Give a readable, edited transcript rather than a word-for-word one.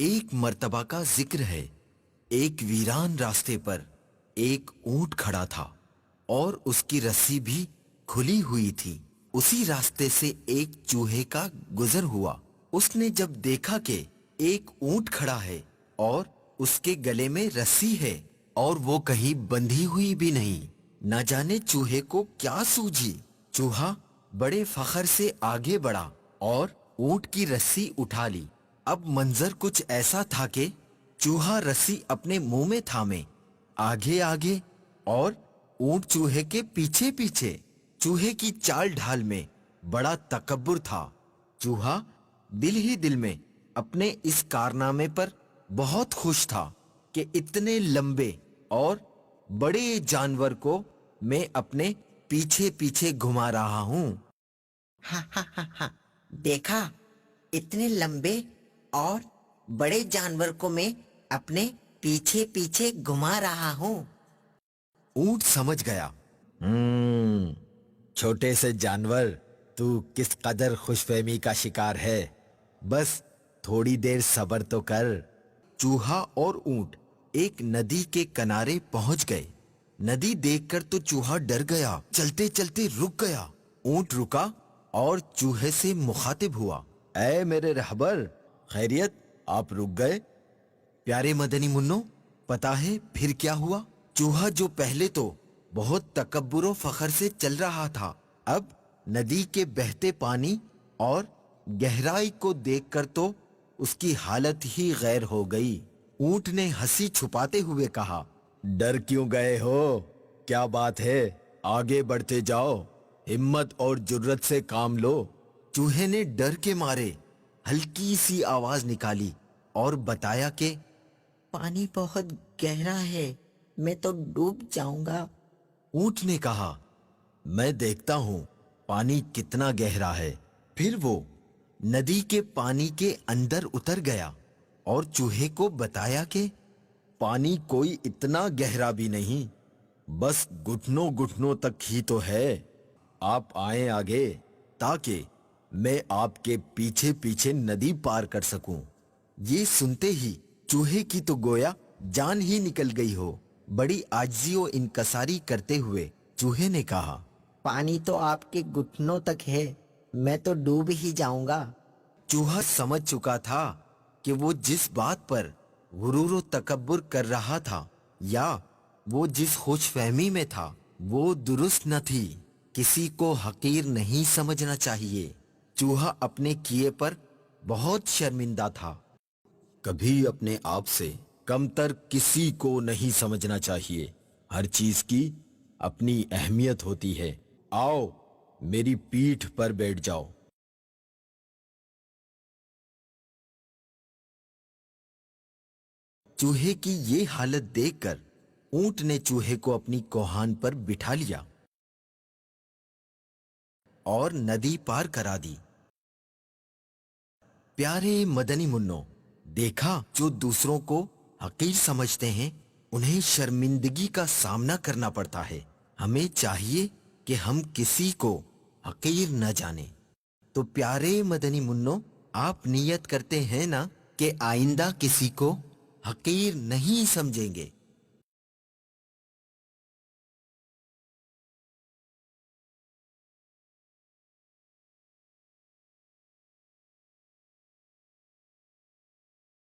ایک مرتبہ کا ذکر ہے، ایک ویران راستے پر ایک اونٹ کھڑا تھا اور اس کی رسی بھی کھلی ہوئی تھی۔ اسی راستے سے ایک چوہے کا گزر ہوا۔ اس نے جب دیکھا کہ ایک اونٹ کھڑا ہے اور اس کے گلے میں رسی ہے اور وہ کہیں بندھی ہوئی بھی نہیں، نہ جانے چوہے کو کیا سوجھی۔ چوہا بڑے فخر سے آگے بڑھا اور اونٹ کی رسی اٹھا لی۔ اب منظر کچھ ایسا تھا کہ چوہا رسی اپنے منہ میں تھامے آگے آگے اور اونٹ چوہے کے پیچھے پیچھے۔ چوہے کی چال ڈھال میں بڑا تکبر تھا۔ چوہا دل ہی دل میں اپنے اس کارنامے پر بہت خوش تھا کہ اتنے لمبے اور بڑے جانور کو میں اپنے پیچھے پیچھے گھما رہا ہوں۔ ہاں ہاں ہاں ہاں، دیکھا، اتنے لمبے اور بڑے جانور کو میں اپنے پیچھے پیچھے گھما رہا ہوں۔ اونٹ سمجھ گیا، چھوٹے سے جانور، تو کس قدر خوش فہمی کا شکار ہے، بس تھوڑی دیر صبر تو کر۔ چوہا اور اونٹ ایک ندی کے کنارے پہنچ گئے۔ ندی دیکھ کر تو چوہا ڈر گیا، چلتے چلتے رک گیا۔ اونٹ رکا اور چوہے سے مخاطب ہوا، اے میرے رہبر، خیریت، آپ رک گئے؟ پیارے مدنی منو، پتا ہے پھر کیا ہوا؟ چوہا جو پہلے تو بہت تکبر و فخر سے چل رہا تھا، اب ندی کے بہتے پانی اور گہرائی کو دیکھ کر تو اس کی حالت ہی غیر ہو گئی۔ اونٹ نے ہنسی چھپاتے ہوئے کہا، ڈر کیوں گئے ہو؟ کیا بات ہے، آگے بڑھتے جاؤ، ہمت اور جرت سے کام لو۔ چوہے نے ڈر کے مارے ہلکی سی آواز نکالی اور بتایا کہ پانی بہت گہرا ہے، میں تو ڈوب جاؤں گا۔ اونٹ نے کہا، میں دیکھتا ہوں پانی کتنا گہرا ہے۔ پھر وہ ندی کے پانی کے اندر اتر گیا اور چوہے کو بتایا کہ پانی کوئی اتنا گہرا بھی نہیں، بس گھٹنوں گھٹنوں تک ہی تو ہے۔ آپ آئیں آگے تاکہ میں آپ کے پیچھے پیچھے ندی پار کر سکوں۔ یہ سنتے ہی چوہے کی تو گویا جان ہی نکل گئی ہو۔ بڑی عاجزی و انکساری کرتے ہوئے چوہے نے کہا، پانی تو آپ کے گھٹنوں تک ہے، میں تو ڈوب ہی جاؤں گا۔ چوہا سمجھ چکا تھا کہ وہ جس بات پر غرور و تکبر کر رہا تھا یا وہ جس خوش فہمی میں تھا وہ درست نہ تھی۔ کسی کو حقیر نہیں سمجھنا چاہیے۔ چوہا اپنے کیے پر بہت شرمندہ تھا۔ کبھی اپنے آپ سے کمتر کسی کو نہیں سمجھنا چاہیے۔ ہر چیز کی اپنی اہمیت ہوتی ہے۔ آؤ میری پیٹھ پر بیٹھ جاؤ۔ چوہے کی یہ حالت دیکھ کر اونٹ نے چوہے کو اپنی کوہان پر بٹھا لیا اور ندی پار کرا دی۔ پیارے مدنی منو، دیکھا، جو دوسروں کو حقیر سمجھتے ہیں انہیں شرمندگی کا سامنا کرنا پڑتا ہے۔ ہمیں چاہیے کہ ہم کسی کو حقیر نہ جانیں۔ تو پیارے مدنی منو، آپ نیت کرتے ہیں نا کہ آئندہ کسی کو حقیر نہیں سمجھیں گے؟